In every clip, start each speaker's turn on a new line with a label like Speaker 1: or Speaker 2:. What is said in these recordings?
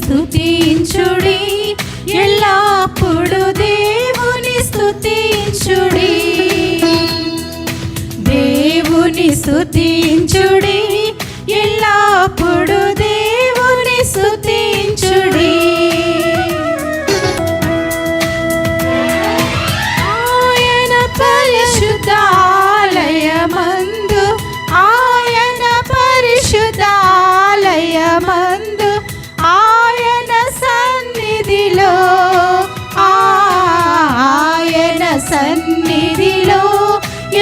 Speaker 1: స్తుతించుడి, ఎల్లప్పుడు దేవుని స్తుతించుడి. దేవుని స్తుతించుడి, ఎల్లప్పుడు దేవుని స్తుతించుడి. ఆయన పరిశుద్ధాలయమందు, ఆయన పరిశుద్ధాలయమందు, ఆయన సన్నిధిలో, ఆయన సన్నిధిలో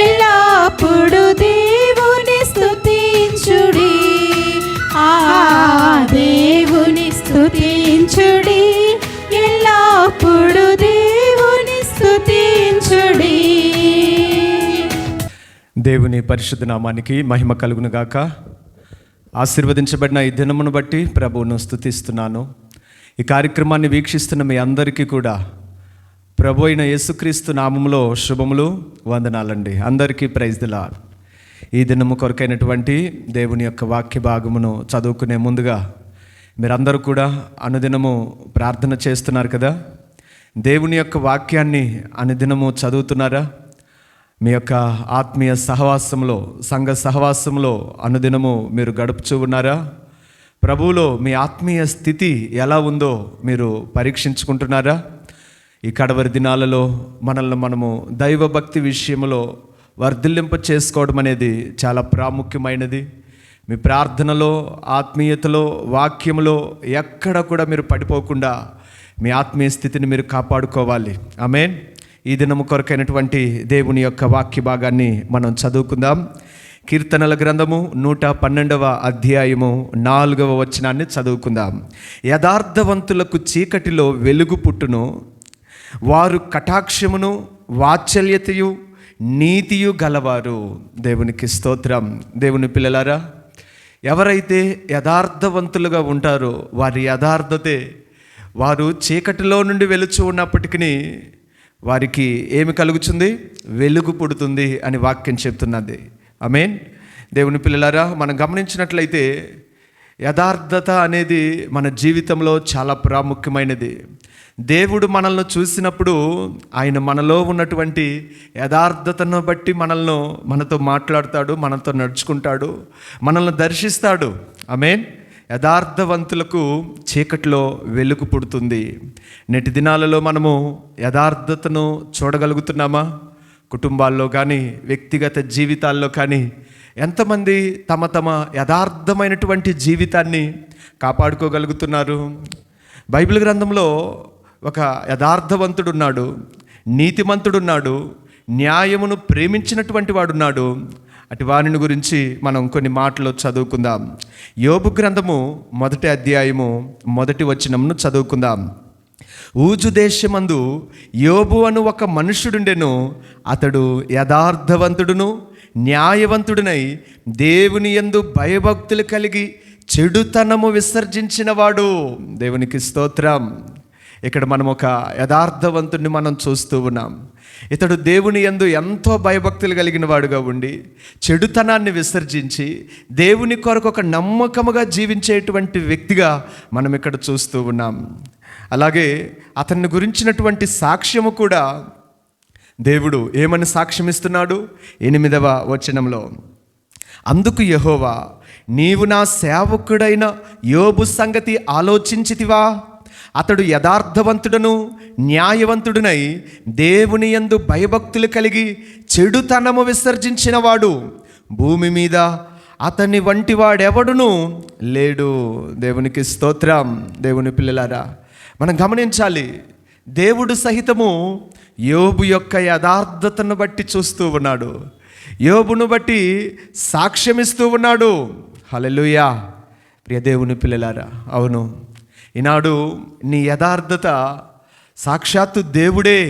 Speaker 1: ఎల్లప్పుడు దేవుని స్తుతించుడి. దేవుని స్తుతించుడి, ఎల్లప్పుడు దేవుని స్తుతించుడి.
Speaker 2: దేవుని పరిశుద్ధ నామానికి మహిమ కలుగును గాక. ఆశీర్వదించబడిన ఈ దినమును బట్టి ప్రభువును స్తుతిస్తున్నాను. ఈ కార్యక్రమాన్ని వీక్షిస్తున్న మీ అందరికీ కూడా ప్రభు అయిన యేసుక్రీస్తు నామములో శుభములు, వందనాలండి. అందరికీ ప్రైజ్ ది లార్డ్. ఈ దినము కొరకైనటువంటి దేవుని యొక్క వాక్య భాగమును చదువుకునే ముందుగా మీరందరూ కూడా అనుదినము ప్రార్థన చేస్తున్నారు కదా. దేవుని యొక్క వాక్యాన్ని అనుదినము చదువుతున్నారా? మీ యొక్క ఆత్మీయ సహవాసంలో, సంఘ సహవాసంలో అనుదినము మీరు గడుపుచూ ఉన్నారా? ప్రభువులో మీ ఆత్మీయ స్థితి ఎలా ఉందో మీరు పరీక్షించుకుంటున్నారా? ఈ కడవరి దినాలలో మనల్ని మనము దైవభక్తి విషయంలో వర్ధిల్లింప చేసుకోవడం అనేది చాలా ప్రాముఖ్యమైనది. మీ ప్రార్థనలో, ఆత్మీయతలో, వాక్యంలో ఎక్కడ కూడా మీరు పడిపోకుండా మీ ఆత్మీయ స్థితిని మీరు కాపాడుకోవాలి. ఆమేన్. ఈ దినము కొరకైనటువంటి దేవుని యొక్క వాక్య భాగాన్ని మనం చదువుకుందాం. కీర్తనల గ్రంథము 112వ అధ్యాయము 4వ వచనాన్ని చదువుకుందాం. యథార్థవంతులకు చీకటిలో వెలుగు పుట్టును, వారు కటాక్షమును వాత్సల్యతయు నీతియు గలవారు. దేవునికి స్తోత్రం. దేవుని పిల్లలారా, ఎవరైతే యథార్థవంతులుగా ఉంటారో వారి యథార్థతే, వారు చీకటిలో నుండి వెలుచు ఉన్నప్పటికీ వారికి ఏమి కలుగుతుంది? వెలుగు పుడుతుంది అని వాక్యం చెప్తున్నది. ఆమేన్. దేవుని పిల్లలారా, మనం గమనించినట్లయితే యథార్థత అనేది మన జీవితంలో చాలా ప్రాముఖ్యమైనది. దేవుడు మనల్ని చూసినప్పుడు ఆయన మనలో ఉన్నటువంటి యథార్థతను బట్టి మనతో మాట్లాడతాడు, మనతో నడుచుకుంటాడు, మనల్ని దర్శిస్తాడు. ఆమేన్. యథార్థవంతులకు చీకటిలో వెలుగు పుడుతుంది. నేటి దినాలలో మనము యథార్థతను చూడగలుగుతున్నామా? కుటుంబాల్లో కానీ, వ్యక్తిగత జీవితాల్లో కానీ ఎంతమంది తమ యథార్థమైనటువంటి జీవితాన్ని కాపాడుకోగలుగుతున్నారు? బైబిల్ గ్రంథంలో ఒక యథార్థవంతుడున్నాడు, నీతిమంతుడున్నాడు, న్యాయమును ప్రేమించినటువంటి వాడున్నాడు. అటు వారిని గురించి మనం కొన్ని మాటలు చదువుకుందాం. యోబు గ్రంథము 1వ అధ్యాయము 1వ వచనమును చదువుకుందాం. ఊజు దేశమందు యోబు అను ఒక మనుష్యుడుండెను. అతడు యథార్థవంతుడును న్యాయవంతుడునై దేవుని యందు భయభక్తులు కలిగి చెడుతనము విసర్జించినవాడు. దేవునికి స్తోత్రం. ఇక్కడ మనం ఒక యథార్థవంతుడిని మనం చూస్తూ ఉన్నాం. ఇతడు దేవుని యందు ఎంతో భయభక్తులు కలిగిన వాడుగా ఉండి చెడుతనాన్ని విసర్జించి దేవుని కొరకు ఒక నమ్మకముగా జీవించేటువంటి వ్యక్తిగా మనం ఇక్కడ చూస్తూ ఉన్నాం. అలాగే అతన్ని గురించినటువంటి సాక్ష్యము కూడా దేవుడు ఏమని సాక్ష్యం ఇస్తున్నాడు? 8వ వచనంలో, అందుకు యెహోవా, నీవు నా సేవకుడైన యోబు సంగతి ఆలోచించితివా? అతడు యథార్థవంతుడను న్యాయవంతుడునై దేవుని యందు భయభక్తులు కలిగి చెడుతనము విసర్జించినవాడు. భూమి మీద అతని వంటి వాడెవడును లేడు. దేవునికి స్తోత్రం. దేవుని పిల్లలారా, మనం గమనించాలి, దేవుడు సహితము యోబు యొక్క యథార్థతను బట్టి చూస్తూ ఉన్నాడు, యోబును బట్టి సాక్ష్యమిస్తూ ఉన్నాడు. హల్లెలూయా. ప్రియ దేవుని పిల్లలారా, అవును, ఈనాడు నీ యథార్థత సాక్షాత్తు దేవుడే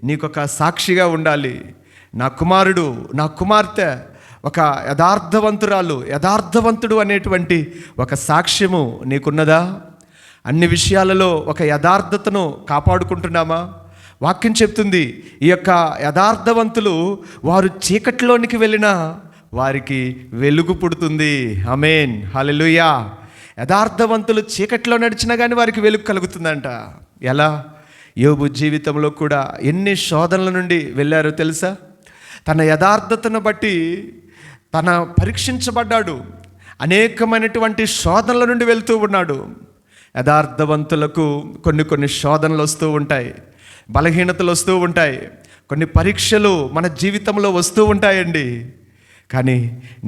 Speaker 2: నీకొక సాక్షిగా ఉండాలి. నా కుమారుడు, నా కుమార్తె ఒక యథార్థవంతురాలు, యథార్థవంతుడు అనేటువంటి ఒక సాక్ష్యము నీకున్నదా? అన్ని విషయాలలో ఒక యథార్థతను కాపాడుకుంటున్నామా? వాక్యం చెప్తుంది, ఈ యొక్క యథార్థవంతులు వారు చీకటిలోనికి వెళ్ళినా వారికి వెలుగు పుడుతుంది. ఆమేన్, హల్లెలూయా. యథార్థవంతులు చీకటిలో నడిచినా కానీ వారికి వెలుగు కలుగుతుందంట. ఎలా? యోబు జీవితంలో కూడా ఎన్ని శోధనల నుండి వెళ్ళారో తెలుసా? తన యథార్థతను బట్టి తన పరీక్షించబడ్డాడు. అనేకమైనటువంటి శోధనల నుండి వెళ్తూ ఉన్నాడు. యథార్థవంతులకు కొన్ని శోధనలు వస్తూ ఉంటాయి, బలహీనతలు వస్తూ ఉంటాయి, కొన్ని పరీక్షలు మన జీవితంలో వస్తూ ఉంటాయండి. కానీ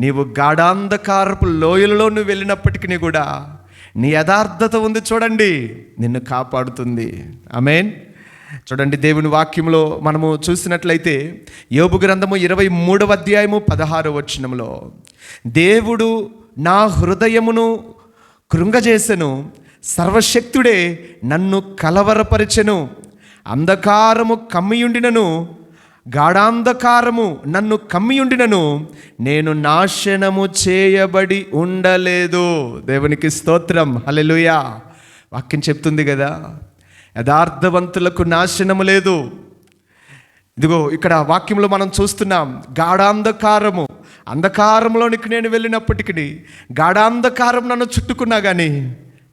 Speaker 2: నీవు గాఢాంధకారపు లోయలలో నువ్వు వెళ్ళినప్పటికీ కూడా నీ యథార్థత ఉంది చూడండి, నిన్ను కాపాడుతుంది. ఆమేన్. చూడండి, దేవుని వాక్యంలో మనము చూసినట్లయితే యోబు గ్రంథము 23వ అధ్యాయము 16వ వచనంలో, దేవుడు నా హృదయమును కృంగజేసెను, సర్వశక్తుడే నన్ను కలవరపరిచెను, అంధకారము కమ్మియుండినను, గాఢాంధకారము నన్ను కమ్మియుండినను, నేను నాశనము చేయబడి ఉండలేదు. దేవునికి స్తోత్రం, హల్లెలూయా. వాక్యం చెప్తుంది కదా, యథార్థవంతులకు నాశనము లేదు. ఇదిగో ఇక్కడ వాక్యంలో మనం చూస్తున్నాం, గాఢాంధకారము, అంధకారంలోనికి నేను వెళ్ళినప్పటికీ, గాఢాంధకారం నన్ను చుట్టుకున్నా కానీ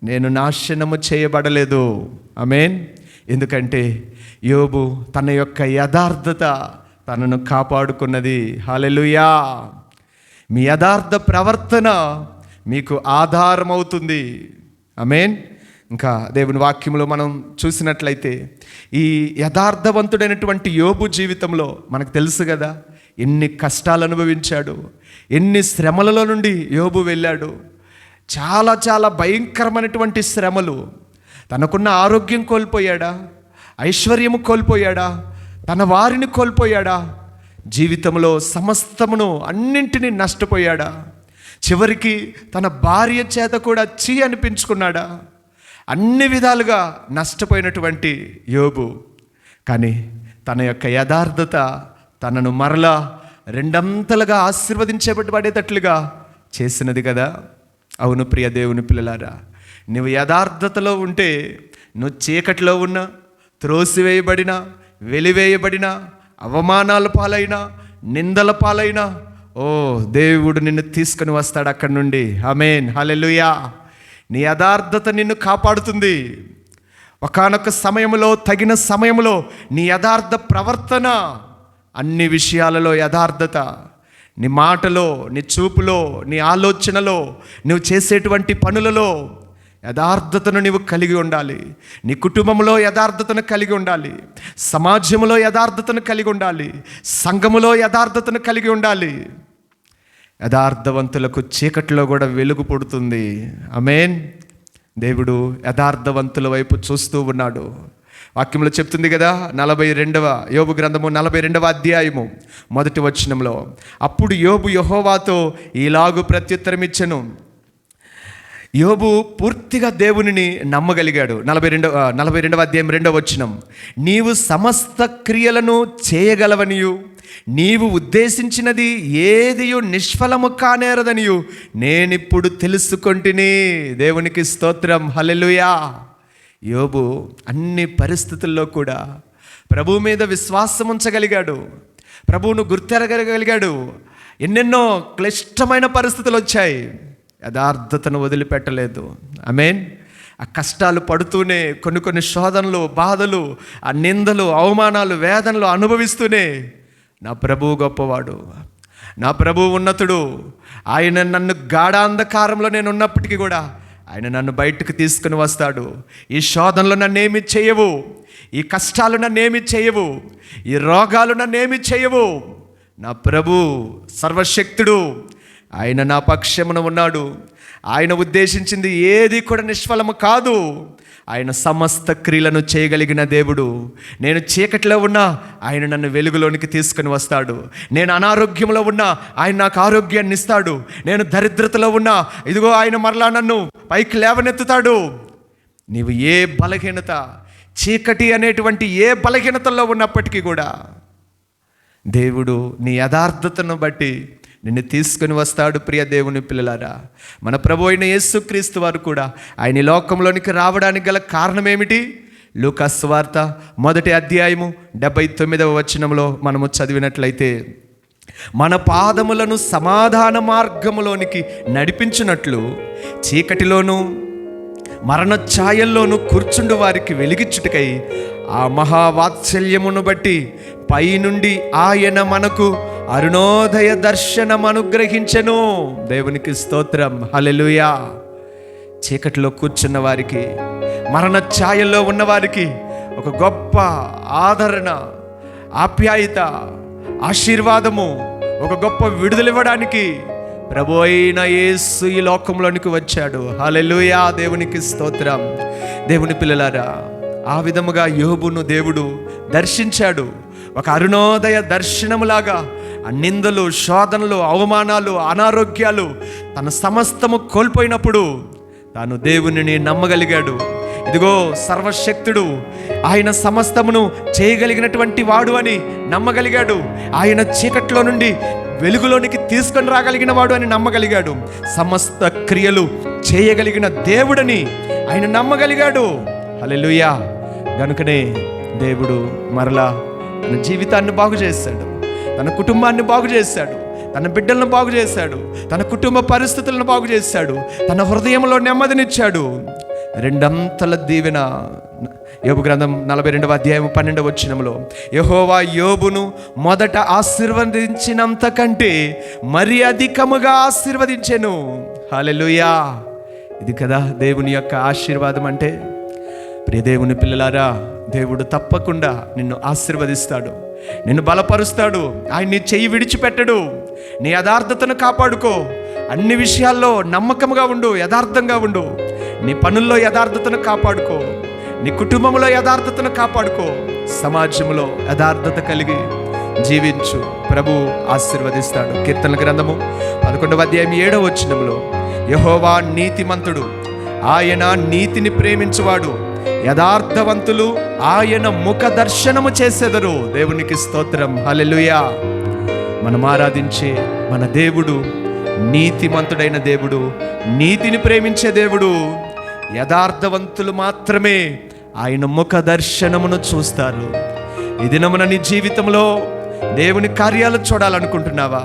Speaker 2: నేను నాశనము చేయబడలేదు. ఆమేన్. ఎందుకంటే యోబు తన యొక్క యథార్థత తనను కాపాడుకున్నది. హల్లెలూయా. మీ యథార్థ ప్రవర్తన మీకు ఆధారం అవుతుంది. ఆమేన్. ఇంకా దేవుని వాక్యంలో మనం చూసినట్లయితే ఈ యథార్థవంతుడైనటువంటి యోబు జీవితంలో మనకు తెలుసు కదా, ఎన్ని కష్టాలు అనుభవించాడు, ఎన్ని శ్రమలలో నుండి యోబు వెళ్ళాడు. చాలా చాలా భయంకరమైనటువంటి శ్రమలు. తనకున్న ఆరోగ్యం కోల్పోయాడా? ఐశ్వర్యము కోల్పోయాడా? తన వారిని కోల్పోయాడా? జీవితంలో సమస్తమును అన్నింటినీ నష్టపోయాడా? చివరికి తన భార్య చేత కూడా అనిపించుకున్నాడా? అన్ని విధాలుగా నష్టపోయినటువంటి యోబు, కానీ తన యొక్క యథార్థత తనను మరలా రెండంతలుగా ఆశీర్వదించబడేటట్లుగా చేసినది కదా. అవును ప్రియ దేవుని పిల్లలారా, నువ్వు యథార్థతలో ఉంటే నువ్వు చీకటిలో ఉన్నా, త్రోసివేయబడినా, వెలివేయబడినా, అవమానాల పాలైనా, నిందల పాలైనా, ఓ దేవుడు నిన్ను తీసుకుని వస్తాడు అక్కడి నుండి. ఆమేన్, హల్లెలూయా. నీ యథార్థత నిన్ను కాపాడుతుంది. ఒకానొక సమయంలో, తగిన సమయంలో నీ యథార్థ ప్రవర్తన, అన్ని విషయాలలో యథార్థత, నీ మాటలో, నీ చూపులో, నీ ఆలోచనలో, నువ్వు చేసేటువంటి పనులలో యథార్థతను నీవు కలిగి ఉండాలి. నీ కుటుంబంలో యథార్థతను కలిగి ఉండాలి, సమాజంలో యథార్థతను కలిగి ఉండాలి, సంఘములో యథార్థతను కలిగి ఉండాలి. యథార్థవంతులకు చీకటిలో కూడా వెలుగు పుడుతుంది. ఆమేన్. దేవుడు యథార్థవంతుల వైపు చూస్తూ ఉన్నాడు. వాక్యంలో చెప్తుంది కదా, 42వ యోబు గ్రంథము 42వ అధ్యాయము 1వ వచనంలో, అప్పుడు యోబు యెహోవాతో ఇలాగు ప్రత్యుత్తరం ఇచ్చెను. యోబు పూర్తిగా దేవునిని నమ్మగలిగాడు. 42వ అధ్యాయం 2వ వచనం, నీవు సమస్త క్రియలను చేయగలవనియు, నీవు ఉద్దేశించినది ఏదియు నిష్ఫలము కానేరదనియు నేనిప్పుడు తెలుసుకొంటిని. దేవునికి స్తోత్రం, హల్లెలూయా. యోబు అన్ని పరిస్థితుల్లో కూడా ప్రభువు మీద విశ్వాసం ఉంచగలిగాడు, ప్రభువును గుర్తెరగగలిగాడు. ఎన్నెన్నో క్లిష్టమైన పరిస్థితులు వచ్చాయి, యథార్థతను వదిలిపెట్టలేదు. ఆమేన్. ఆ కష్టాలు పడుతూనే, కొన్ని శోధనలు, బాధలు, ఆ నిందలు, అవమానాలు, వేదనలు అనుభవిస్తూనే నా ప్రభువు గొప్పవాడు, నా ప్రభువు ఉన్నతుడు, ఆయన నన్ను గాఢాంధకారంలో నేను ఉన్నప్పటికీ కూడా ఆయన నన్ను బయటకు తీసుకుని వస్తాడు. ఈ శోధనలు నన్నేమి చేయవు, ఈ కష్టాలు నన్నేమి చేయవు, ఈ రోగాలు నన్నేమి చేయవు. నా ప్రభు సర్వశక్తుడు, ఆయన నా పక్షమున ఉన్నాడు. ఆయన ఉద్దేశించింది ఏది కూడా నిష్ఫలము కాదు. ఆయన సమస్త క్రియలను చేయగలిగిన దేవుడు. నేను చీకటిలో ఉన్నా ఆయన నన్ను వెలుగులోనికి తీసుకుని వస్తాడు. నేను అనారోగ్యంలో ఉన్నా ఆయన నాకు ఆరోగ్యాన్ని ఇస్తాడు. నేను దరిద్రతలో ఉన్నా ఇదిగో ఆయన మరలా నన్ను పైకి లేవనెత్తుతాడు. నీవు ఏ బలహీనత, చీకటి అనేటువంటి ఏ బలహీనతల్లో ఉన్నప్పటికీ కూడా దేవుడు నీ యథార్థతను బట్టి నిన్ను తీసుకుని వస్తాడు. ప్రియ దేవుని పిల్లలారా, మన ప్రభు అయిన యేసుక్రీస్తు వారు కూడా ఆయన ఈ లోకంలోనికి రావడానికి గల కారణం ఏమిటి? లూకా సువార్త 1వ అధ్యాయము 79వ వచనంలో మనము చదివినట్లయితే, మన పాదములను సమాధాన మార్గములోనికి నడిపించినట్లు చీకటిలోను మరణ ఛాయల్లోనూ కూర్చుండు వారికి వెలిగించుటకై ఆ మహావాత్సల్యమును బట్టి పైనుండి ఆయన మనకు అరుణోదయ దర్శనం అనుగ్రహించెను. దేవునికి స్తోత్రం, హల్లెలూయా. చీకటిలో కూర్చున్న వారికి, మరణ ఛాయల్లో ఉన్నవారికి ఒక గొప్ప ఆదరణ, ఆప్యాయత, ఆశీర్వాదము, ఒక గొప్ప విడుదలివ్వడానికి ప్రభు అయిన యేసు ఈ లోకంలోనికి వచ్చాడు. హల్లెలూయా, దేవునికి స్తోత్రం. దేవుని పిల్లలారా, ఆ విధముగా యోబును దేవుడు దర్శించాడు. ఒక అరుణోదయ దర్శనములాగా ఆ నిందలు, శోధనలు, అవమానాలు, అనారోగ్యాలు, తన సమస్తము కోల్పోయినప్పుడు తాను దేవునిని నమ్మగలిగాడు. ఇదిగో సర్వశక్తుడు, ఆయన సమస్తమును చేయగలిగినటువంటి వాడు అని నమ్మగలిగాడు. ఆయన చీకట్లో నుండి వెలుగులోనికి తీసుకొని రాగలిగిన వాడు అని నమ్మగలిగాడు. సమస్త క్రియలు చేయగలిగిన దేవుడని ఆయన నమ్మగలిగాడు. హల్లెలూయా. గనుకనే దేవుడు మరలా తన జీవితాన్ని బాగు చేశాడు, తన కుటుంబాన్ని బాగు చేశాడు, తన బిడ్డలను బాగు చేశాడు, తన కుటుంబ పరిస్థితులను బాగు చేశాడు, తన హృదయంలో నెమ్మదినిచ్చాడు. రెండంతల దీవెన. యోబు గ్రంథం 42వ అధ్యాయం 12వ వచనంలో, యెహోవా యోబును మొదట ఆశీర్వదించినంత కంటే మరి అధికముగా ఆశీర్వదించెను. హల్లెలూయా. ఇది కదా దేవుని యొక్క ఆశీర్వాదం అంటే. ప్రియ దేవుని పిల్లలారా, దేవుడు తప్పకుండా నిన్ను ఆశీర్వదిస్తాడు, నిన్ను బలపరుస్తాడు. ఆయన నీ చెయ్యి విడిచిపెట్టడు. నీ యథార్థతను కాపాడుకో. అన్ని విషయాల్లో నమ్మకంగా ఉండు, యథార్థంగా ఉండు. నీ పనుల్లో యథార్థతను కాపాడుకో, నీ కుటుంబంలో యథార్థతను కాపాడుకో, సమాజంలో యథార్థత కలిగి జీవించు. ప్రభు ఆశీర్వదిస్తాడు. కీర్తనల గ్రంథము 11వ అధ్యాయం 7వ వచనంలో, యెహోవా నీతిమంతుడు, ఆయన నీతిని ప్రేమించువాడు, యథార్థవంతులు ఆయన ముఖ దర్శనము చేసెదరు. దేవునికి స్తోత్రం, హల్లెలూయా. మనం ఆరాధించే మన దేవుడు నీతిమంతుడైన దేవుడు, నీతిని ప్రేమించే దేవుడు. యథార్థవంతులు మాత్రమే ఆయన ముఖ దర్శనమును చూస్తారు. ఈ దినమున నీ జీవితంలో దేవుని కార్యాలు చూడాలనుకుంటున్నావా?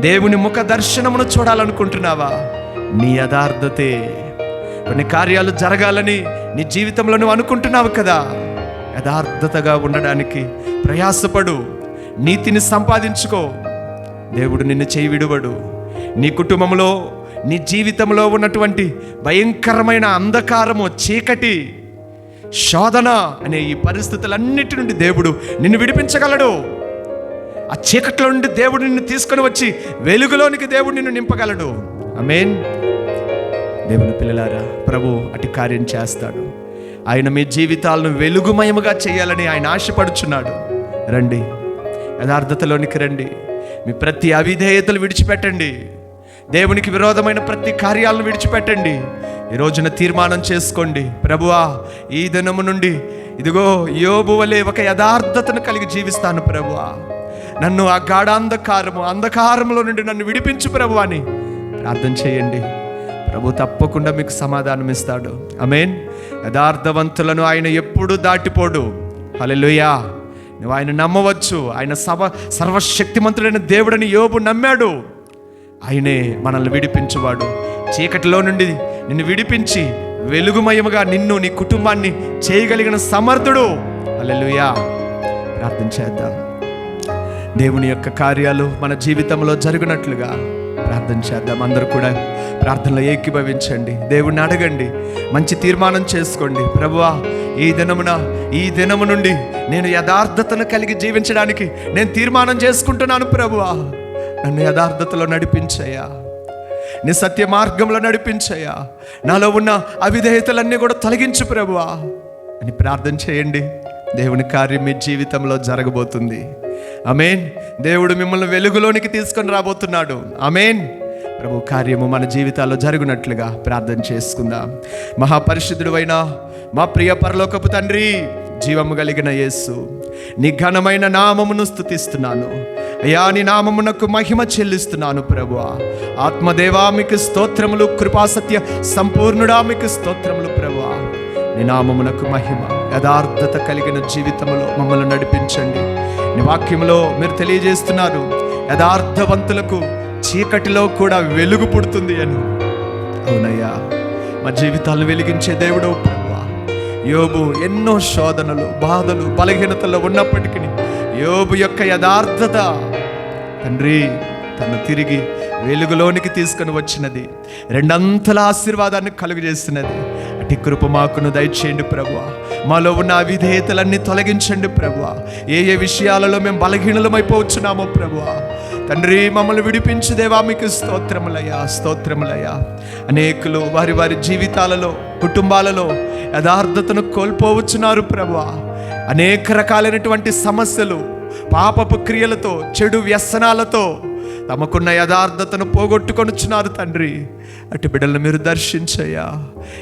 Speaker 2: దేవుని ముఖ దర్శనమును చూడాలనుకుంటున్నావా? నీ యథార్థతే. కొన్ని కార్యాలు జరగాలని నీ జీవితంలో నువ్వు అనుకుంటున్నావు కదా. యథార్థతగా ఉండడానికి ప్రయాసపడు, నీతిని సంపాదించుకో. దేవుడు నిన్ను చేయి విడువడు. నీ కుటుంబంలో, నీ జీవితంలో ఉన్నటువంటి భయంకరమైన అంధకారము, చీకటి, శోధన అనే ఈ పరిస్థితులన్నిటి నుండి దేవుడు నిన్ను విడిపించగలడు. ఆ చీకట్లో నుండి దేవుడు నిన్ను తీసుకొని వచ్చి వెలుగులోనికి దేవుడు నిన్ను నింపగలడు. ఆమేన్. దేవుని పిల్లలారా, ప్రభు అటు కార్యం చేస్తాడు. ఆయన మీ జీవితాలను వెలుగుమయముగా చేయాలని ఆయన ఆశపడుచున్నాడు. రండి, యథార్థతలోనికి రండి. మీ ప్రతి అవిధేయతలు విడిచిపెట్టండి. దేవునికి విరోధమైన ప్రతి కార్యాలను విడిచిపెట్టండి. ఈ రోజున తీర్మానం చేసుకోండి, ప్రభువా, ఈ దినము నుండి ఇదిగో యోబు వలె ఒక యథార్థతను కలిగి జీవిస్తాను ప్రభువా. నన్ను ఆ అంధకారములో నుండి నన్ను విడిపించు ప్రభువా అని ప్రార్థన చేయండి. ప్రభు తప్పకుండా మీకు సమాధానం ఇస్తాడు. ఆమేన్. యథార్థవంతులను ఆయన ఎప్పుడు దాటిపోడు. హల్లెలూయా. నువ్వు ఆయన నమ్మవచ్చు. ఆయన సర్వశక్తిమంతుడైన దేవుడని యోబు నమ్మాడు. ఆయనే మనల్ని విడిపించువాడు. చీకటిలో నుండి నిన్ను విడిపించి వెలుగుమయముగా నిన్ను, నీ కుటుంబాన్ని చేయగలిగిన సమర్థుడు. హల్లెలూయా. ప్రార్థన చేద్దాం. దేవుని యొక్క కార్యాలు మన జీవితంలో జరుగునట్లుగా ప్రార్థన చేద్దాం. అందరూ కూడా ప్రార్థనలో ఏకీభవించండి. దేవుణ్ణి అడగండి, మంచి తీర్మానం చేసుకోండి. ప్రభువా, ఈ దినము నుండి నేను యథార్థతను కలిగి జీవించడానికి నేను తీర్మానం చేసుకుంటున్నాను. ప్రభువా, నన్ను యథార్థతలో నడిపించయ్యా, నీ సత్య మార్గంలో నడిపించయ్యా, నాలో ఉన్న అవిధేయతలన్నీ కూడా తొలగించు ప్రభువా అని ప్రార్థన చేయండి. దేవుని కార్యం మీ జీవితంలో జరగబోతుంది. ఆమేన్. దేవుడు మిమ్మల్ని వెలుగులోనికి తీసుకొని రాబోతున్నాడు. ఆమేన్. ప్రభు కార్యము మన జీవితాల్లో జరుగునట్లుగా ప్రార్థన చేసుకుందాం. మహాపరిశుద్ధుడు అయిన మా ప్రియ పరలోకపు తండ్రి, జీవము కలిగిన యేసు, నీ ఘనమైన నామమును స్తుతిస్తున్నాను. అయ్యా నీ నామమునకు మహిమ చెల్లిస్తున్నాను ప్రభువా. ఆత్మదేవా మీకు స్తోత్రములు, కృపాసత్య సంపూర్ణుడా మీకు స్తోత్రములు ప్రభువా. నీ నామమునకు మహిమ. యథార్థత కలిగిన జీవితంలో మమ్మల్ని నడిపించండి. నీ వాక్యంలో మీరు తెలియజేస్తున్నారు, యథార్థవంతులకు చీకటిలో కూడా వెలుగు పుడుతుంది అని. అవునయ్యా, మా జీవితాలను వెలిగించే దేవుడవు ప్రభువా. యోబు ఎన్నో శోధనలు, బాధలు, బలహీనతల్లో ఉన్నప్పటికీ యోబు యొక్క యథార్థత తండ్రి తను తిరిగి వెలుగులోనికి తీసుకొని వచ్చినది, రెండంతల ఆశీర్వాదాన్ని కలుగజేస్తున్నది. అటు కృప మాకును దయచేయండి ప్రభువా. మాలో ఉన్న అవిధేయతలన్నీ తొలగించండి ప్రభువా. ఏ ఏ విషయాలలో మేము బలహీనలమైపోవచ్చున్నామో ప్రభువా తండ్రి, మమ్మల్ని విడిపించు దేవా. మీకు స్తోత్రములయ్యా, స్తోత్రములయ్యా. అనేకులు వారి వారి జీవితాలలో, కుటుంబాలలో యథార్థతను కోల్పోవచ్చున్నారు ప్రభువా. అనేక రకాలైనటువంటి సమస్యలు, పాపపు క్రియలతో, చెడు వ్యసనాలతో తమకున్న యథార్థతను పోగొట్టుకొనుచున్నారు తండ్రి. అటు బిడ్డలను మీరు దర్శించయ్యా.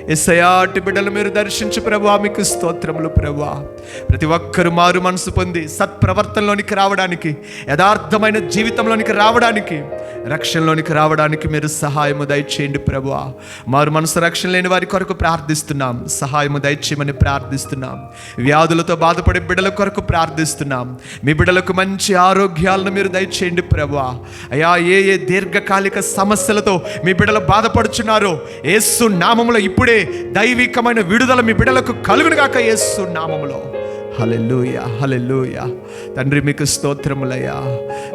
Speaker 2: యేసయ్యా, అటు బిడ్డలు మీరు దర్శించు ప్రభువా. మీకు స్తోత్రములు ప్రభువా. ప్రతి ఒక్కరు మారు మనసు పొంది సత్ప్రవర్తనలోనికి రావడానికి, యథార్థమైన జీవితంలోనికి రావడానికి, రక్షణలోనికి రావడానికి మీరు సహాయము దయచేయండి ప్రభువా. మారు మనసు రక్షణ లేని వారి కొరకు ప్రార్థిస్తున్నాం, సహాయము దయచేయమని ప్రార్థిస్తున్నాం. వ్యాధులతో బాధపడే బిడ్డల కొరకు ప్రార్థిస్తున్నాం. మీ బిడ్డలకు మంచి ఆరోగ్యాలను మీరు దయచేయండి ప్రభువా. అయ్యా, ఏ ఏ దీర్ఘకాలిక సమస్యలతో మీ బిడ్డలు బాధపడుచున్నారో యేసు నామములో ఇప్పుడే దైవికమైన విడుదల మీ బిడ్డలకు కలుగును గాక యేసు నామములో. హల్లెలూయా, హల్లెలూయా. తండ్రి మీకు స్తోత్రములయ్యా.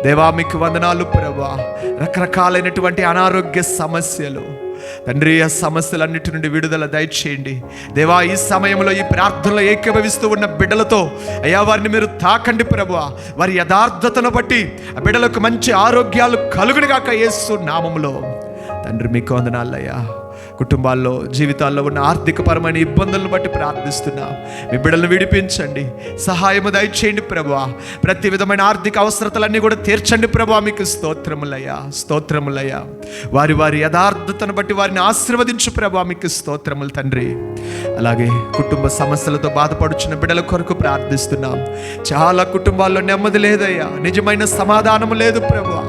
Speaker 2: దేవా మీకు వందనాలు ప్రభువా. రకరకాలైనటువంటి అనారోగ్య సమస్యలు తండ్రి, ఆ సమస్యలన్నిటి నుండి విడుదల దయచేయండి దేవా. ఈ సమయంలో ఈ ప్రార్థనలో ఏకీభవిస్తూ ఉన్న బిడ్డలతో అయ్యా వారిని మీరు తాకండి ప్రభువా. వారి యథార్థతను బట్టి ఆ బిడ్డలకు మంచి ఆరోగ్యాలు కలుగును గాక యేసు నామములో. తండ్రి మీకు వందనాలయ్యా. కుటుంబాల్లో, జీవితాల్లో ఉన్న ఆర్థికపరమైన ఇబ్బందులను బట్టి ప్రార్థిస్తున్నాం. మీ బిడ్డలను విడిపించండి, సహాయము దయచేయండి ప్రభువా. ప్రతి విధమైన ఆర్థిక అవసరతలన్నీ కూడా తీర్చండి ప్రభువా. మీకు స్తోత్రములయ్యా, స్తోత్రములయ్యా. వారి వారి యథార్థతను బట్టి వారిని ఆశీర్వదించు ప్రభువా. మీకు స్తోత్రములు తండ్రి. అలాగే కుటుంబ సమస్యలతో బాధపడుచున్న బిడ్డల కొరకు ప్రార్థిస్తున్నాం. చాలా కుటుంబాల్లో నెమ్మది లేదయ్యా, నిజమైన సమాధానము లేదు ప్రభువా.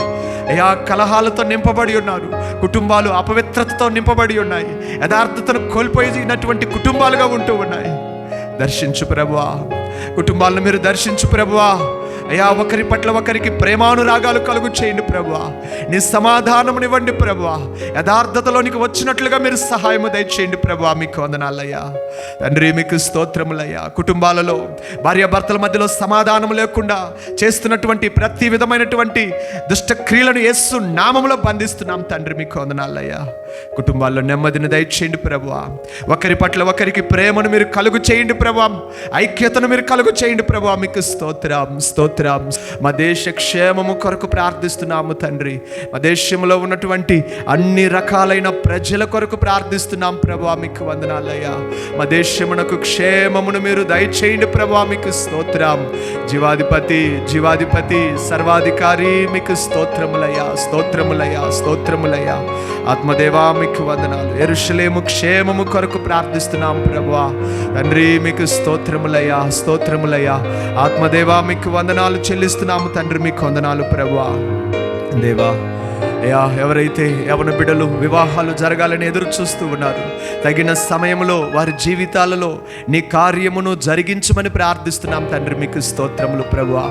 Speaker 2: అయ్యా, కలహాలతో నింపబడి ఉన్నారు, కుటుంబాలు అపవిత్రతతో నింపబడి ఉన్నాయి, యథార్థతను కోల్పోయినటువంటి కుటుంబాలుగా ఉంటూ ఉన్నాయి. దర్శించు ప్రభువా, కుటుంబాలను మీరు దర్శించు ప్రభువా. అయ్యా, ఒకరి పట్ల ఒకరికి ప్రేమానురాగాలు కలుగు చేయండి ప్రభువా. నీ సమాధానమునివ్వండి ప్రభువా. యథార్థతలోనికి వచ్చినట్లుగా మీరు సహాయము దయచేయండి ప్రభువా. మీకు వందనాలయ్యా. తండ్రి మీకు స్తోత్రములయ్యా. కుటుంబాలలో భార్యాభర్తల మధ్యలో సమాధానం లేకుండా చేస్తున్నటువంటి ప్రతి విధమైనటువంటి దుష్ట క్రియలను యేసు నామములో బంధిస్తున్నాం తండ్రి. మీకు వందనాలయ్యా. కుటుంబాల్లో నెమ్మదిని దయచేయండి ప్రభువా. ఒకరి పట్ల ఒకరికి ప్రేమను మీరు కలుగు చేయండి ప్రభువా. ఐక్యతను మీరు కలుగు చేయండి ప్రభువా. మీకు స్తోత్రం, స్తోత్రం. మా దేశ క్షేమము కొరకు ప్రార్థిస్తున్నాము తండ్రి. మా దేశంలో ఉన్నటువంటి అన్ని రకాలైన ప్రజల కొరకు ప్రార్థిస్తున్నాం ప్రభువా. మీకు వందనాలయ్యా. మా దేశమునకు క్షేమమును మీరు దయచేయండి ప్రభువా. మీకు స్తోత్రం. జీవాధిపతి, జీవాధిపతి, సర్వాధికారి మీకు స్తోత్రములయ్యా, స్తోత్రములయ్యా, స్తోత్రములయ్యా. ఆత్మదేవా మీకు వందనాలు. యెరూషలేము క్షేమము కొరకు ప్రార్థిస్తున్నాం ప్రభువా. తండ్రి మీకు స్తోత్రములయ్యా, స్తోత్రములయ్యా. ఆత్మదేవా మీకు వందనాలు చెల్లిస్తున్నాము తండ్రి. మీకు వందనాలు ప్రభువా. దేవా అయ్యా, ఎవరైతే యవన బిడ్డలు వివాహాలు జరగాలని ఎదురు చూస్తూ ఉన్నారు, తగిన సమయంలో వారి జీవితాలలో నీ కార్యమును జరిగించమని ప్రార్థిస్తున్నాం తండ్రి. మీకు స్తోత్రములు ప్రభువా.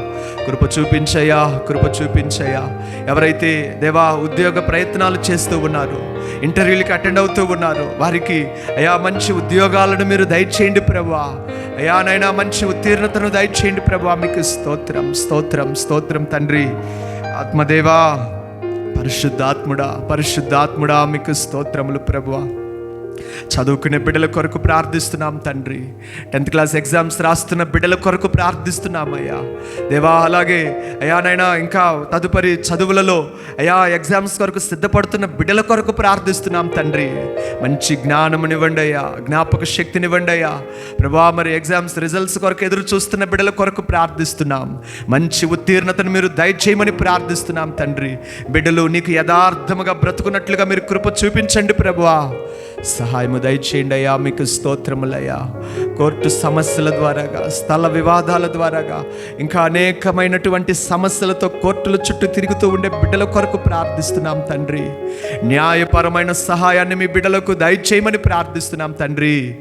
Speaker 2: కృప చూపించయ్యా, కృప చూపించయ్యా. ఎవరైతే దేవా ఉద్యోగ ప్రయత్నాలు చేస్తూ ఉన్నారు, ఇంటర్వ్యూలకి అటెండ్ అవుతూ ఉన్నారు, వారికి అయ్యా మంచి ఉద్యోగాలను మీరు దయచేయండి ప్రభువా. అయ్యా నైనా మంచి ఉత్తీర్ణతను దయచేయండి ప్రభువా. మీకు స్తోత్రం, స్తోత్రం, స్తోత్రం తండ్రి. ఆత్మదేవా, పరిశుద్ధాత్ముడా, పరిశుద్ధాత్ముడా మీకు స్తోత్రములు ప్రభువా. చదువుకునే బిడ్డల కొరకు ప్రార్థిస్తున్నాం తండ్రి. 10th క్లాస్ ఎగ్జామ్స్ రాస్తున్న బిడ్డల కొరకు ప్రార్థిస్తున్నామయ్యా దేవా. అలాగే అయ్యా నైనా ఇంకా తదుపరి చదువులలో అయ్యా ఎగ్జామ్స్ కొరకు సిద్ధపడుతున్న బిడ్డల కొరకు ప్రార్థిస్తున్నాం తండ్రి. మంచి జ్ఞానమునివ్వండి అయ్యా, జ్ఞాపక శక్తినివ్వండి అయ్యా ప్రభా. మరి ఎగ్జామ్స్ రిజల్ట్స్ కొరకు ఎదురు చూస్తున్న బిడ్డల కొరకు ప్రార్థిస్తున్నాం. మంచి ఉత్తీర్ణతను మీరు దయచేయమని ప్రార్థిస్తున్నాం తండ్రి. బిడ్డలు నీకు యథార్థముగా బ్రతుకున్నట్లుగా మీరు కృప చూపించండి ప్రభువా. సహాయము దయచేయండి అయ్యా. మీకు స్తోత్రములయ్యా. కోర్టు సమస్యల ద్వారాగా, స్థల వివాదాల ద్వారాగా, ఇంకా అనేకమైనటువంటి సమస్యలతో కోర్టుల చుట్టూ తిరుగుతూ ఉండే బిడ్డల కొరకు ప్రార్థిస్తున్నాం తండ్రి. న్యాయపరమైన సహాయాన్ని మీ బిడ్డలకు దయచేయమని ప్రార్థిస్తున్నాం తండ్రి.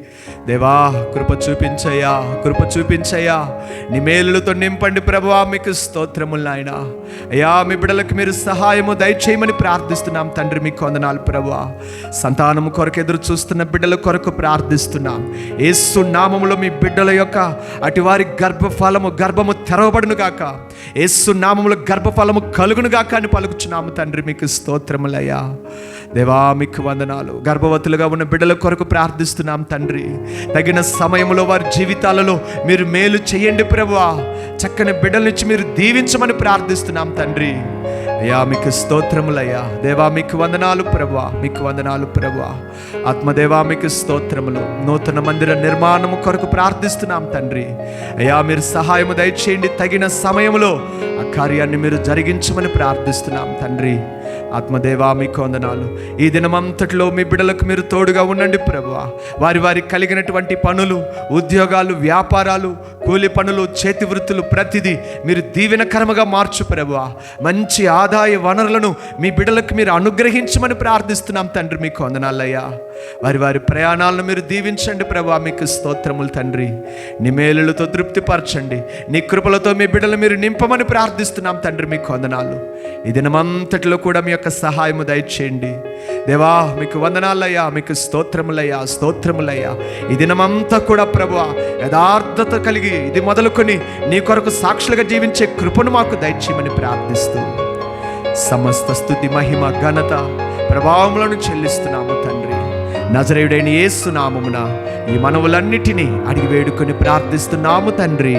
Speaker 2: దేవా, కృప చూపించయ్యా, కృప చూపించయ్యా. నీ మేలులతో నింపండి ప్రభువా. మీకు స్తోత్రములు నాయనా. అయ్యా, మీ బిడ్డలకు మీరు సహాయము దయచేయమని ప్రార్థిస్తున్నాం తండ్రి. మీకు వందనాలు ప్రభువా. సంతానము కొరకు ఎదురు చూస్తున్న బిడ్డల కొరకు ప్రార్థిస్తున్నాం. యేసు నామములో మీ బిడ్డల యొక్క అటువారి గర్భము తెరవబడును గాక. యేసు నామములో గర్భఫలము కలుగును గాక అని పలుకుచున్నాము తండ్రి. మీకు స్తోత్రములయ్యా. దేవా, మీకు వందనాలు. గర్భవతులుగా ఉన్న బిడ్డల కొరకు ప్రార్థిస్తున్నాం తండ్రి. తగిన సమయంలో వారి జీవితాలలో మీరు మేలు చేయండి ప్రభువా. చక్కని బిడ్డల నుంచి మీరు దీవించమని ప్రార్థిస్తున్నాం తండ్రి. అయ్యా, మీకు స్తోత్రములయ్యా. దేవా, మీకు వందనాలు ప్రభువా. మీకు వందనాలు ప్రభువా. ఆత్మదేవా, మీకు స్తోత్రములు. నూతన మందిర నిర్మాణము కొరకు ప్రార్థిస్తున్నాం తండ్రి. అయ్యా, మీరు సహాయము దయచేయండి. తగిన సమయంలో ఆ కార్యాన్ని మీరు జరిగించమని ప్రార్థిస్తున్నాం తండ్రి. ఆత్మదేవా, మీకు వందనాలు. ఈ దినమంతటిలో మీ బిడ్డలకు మీరు తోడుగా ఉండండి ప్రభువా. వారికి కలిగినటువంటి పనులు, ఉద్యోగాలు, వ్యాపారాలు, కూలి పనులు, చేతి వృత్తులు ప్రతిదీ మీరు దీవెనకరముగా మార్చు ప్రభువా. మంచి ఆదాయ వనరులను మీ బిడ్డలకు మీరు అనుగ్రహించమని ప్రార్థిస్తున్నాం తండ్రి. మీకు వందనాలయ్యా. వారి ప్రయాణాలను మీరు దీవించండి ప్రభువా. మీకు స్తోత్రములు తండ్రి. నీ మేలులతో తృప్తిపరచండి. నీ కృపలతో మీ బిడ్డలు మీరు నింపమని ప్రార్థిస్తున్నాం తండ్రి. మీకు వందనాలు. ఈ దినమంతటిలో కూడా మీ యొక్క సహాయము దయచేయండి దేవా. మీకు వందనాలయ్యా. మీకు స్తోత్రములయ్యా, స్తోత్రములయ్యా. ఈ దినమంతా కూడా ప్రభువా యథార్థత కలిగి ఇది మొదలుకొని నీ కొరకు సాక్షులుగా జీవించే కృపను మాకు దయచేయమని ప్రార్థిస్తూ సమస్త స్తుతి, మహిమ, ఘనత, ప్రభావములను చెల్లిస్తున్నాము తండ్రి. నజరేయుడైన యేసు నామమున ఈ మనవులన్నిటినీ అడిగి వేడుకొని ప్రార్థిస్తున్నాము తండ్రి.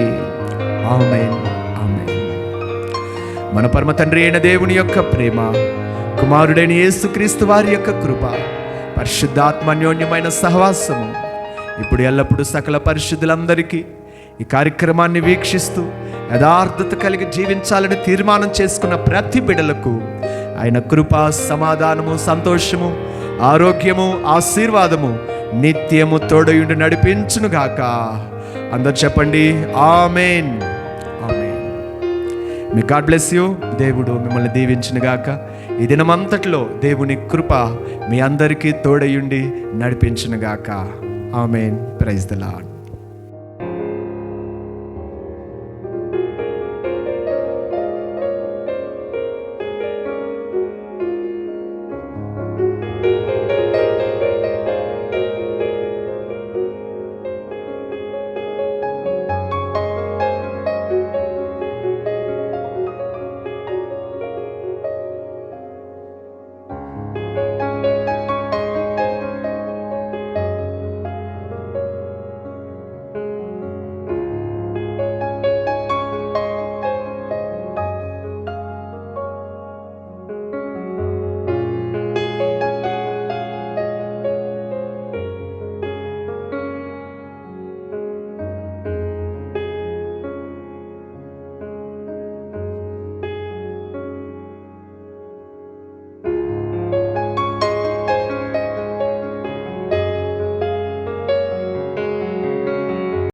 Speaker 2: ఆమేన్, ఆమేన్. మన పరమ తండ్రి అయిన దేవుని యొక్క ప్రేమ, కుమారుడైన యేసుక్రీస్తు వారి యొక్క కృప, పరిశుద్ధాత్మ అన్యోన్యమైన సహవాసము ఇప్పుడు ఎల్లప్పుడూ సకల పరిశుద్ధులందరికీ, ఈ కార్యక్రమాన్ని వీక్షిస్తూ యథార్థత కలిగి జీవించాలని తీర్మానం చేసుకున్న ప్రతి బిడ్డలకు ఆయన కృప, సమాధానము, సంతోషము, ఆరోగ్యము, ఆశీర్వాదము నిత్యము తోడయుండి నడిపించునుగాక. అందరు చెప్పండి ఆమేన్, ఆమేన్. మీ గాడ్ బ్లెస్ యూ. దేవుడు మిమ్మల్ని దీవించునుగాక. ఈ దినమంతట్లో దేవుని కృప మీ అందరికీ తోడయుండి నడిపించునుగాక. ఆమేన్. Praise the lord.